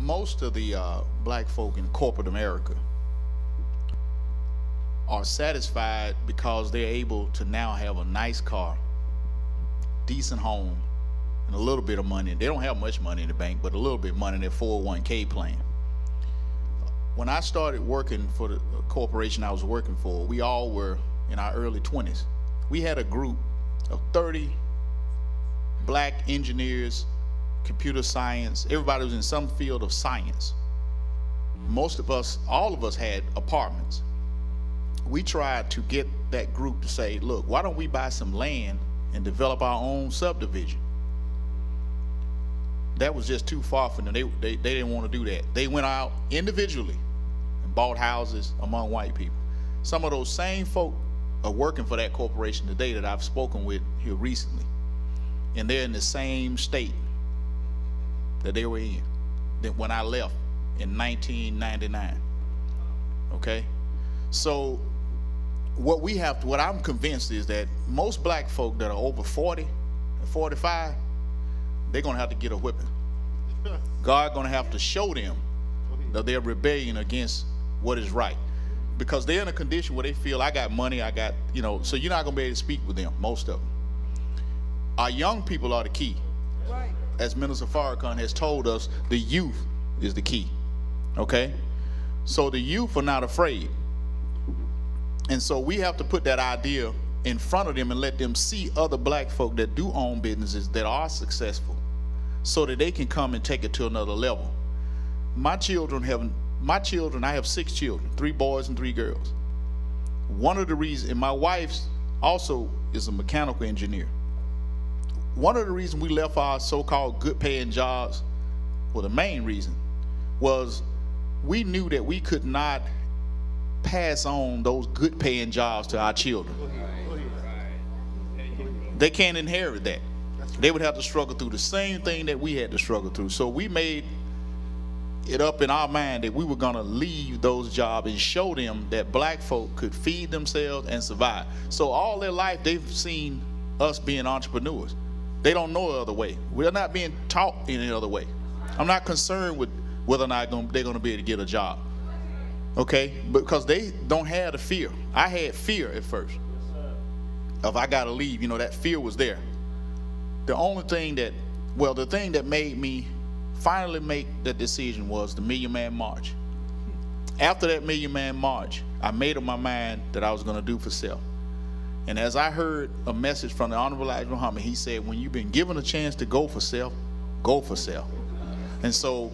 most of the black folk in corporate America are satisfied because they're able to now have a nice car, decent home, and a little bit of money. They don't have much money in the bank, but a little bit of money in their 401k plan. When I started working for the corporation I was working for, we all were in our early 20s. We had a group of 30 black engineers, computer science. Everybody was in some field of science. Most of us, all of us had apartments. We tried to get that group to say, look, why don't we buy some land and develop our own subdivision? That was just too far for them. They didn't want to do that. They went out individually and bought houses among white people. Some of those same folk are working for that corporation today that I've spoken with here recently. And they're in the same state that they were in when I left in 1999. Okay? So what I'm convinced is that most black folk that are over 40 and 45, they're gonna have to get a whipping. God gonna have to show them that they're rebellion against what is right. Because they're in a condition where they feel, I got money, so you're not gonna be able to speak with them, most of them. Our young people are the key. Right. As Minister Farrakhan has told us, the youth is the key. Okay? So the youth are not afraid. And so we have to put that idea in front of them and let them see other black folk that do own businesses that are successful so that they can come and take it to another level. I have 6 children, 3 boys and 3 girls. One of the reasons, and my wife also is a mechanical engineer. One of the reasons we left our so-called good paying jobs, well, the main reason was we knew that we could not pass on those good paying jobs to our children. They can't inherit that. They would have to struggle through the same thing that we had to struggle through. So we made it up in our mind that we were gonna leave those jobs and show them that black folk could feed themselves and survive. So all their life they've seen us being entrepreneurs. They don't know the other way. We're not being taught any other way. I'm not concerned with whether or not they're gonna be able to get a job. Okay, because they don't have the fear. I had fear at first of I gotta leave. That fear was there. The thing that made me finally make that decision was the Million Man March. After that Million Man March, I made up my mind that I was gonna do for self. And as I heard a message from the Honorable Elijah Muhammad, he said, when you've been given a chance to go for self, go for self. And so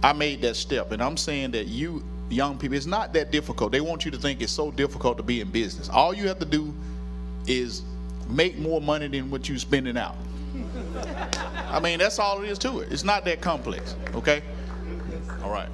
I made that step. And I'm saying that you young people, it's not that difficult. They want you to think it's so difficult to be in business. All you have to do is make more money than what you're spending out. That's all it is to it. It's not that complex, okay? All right.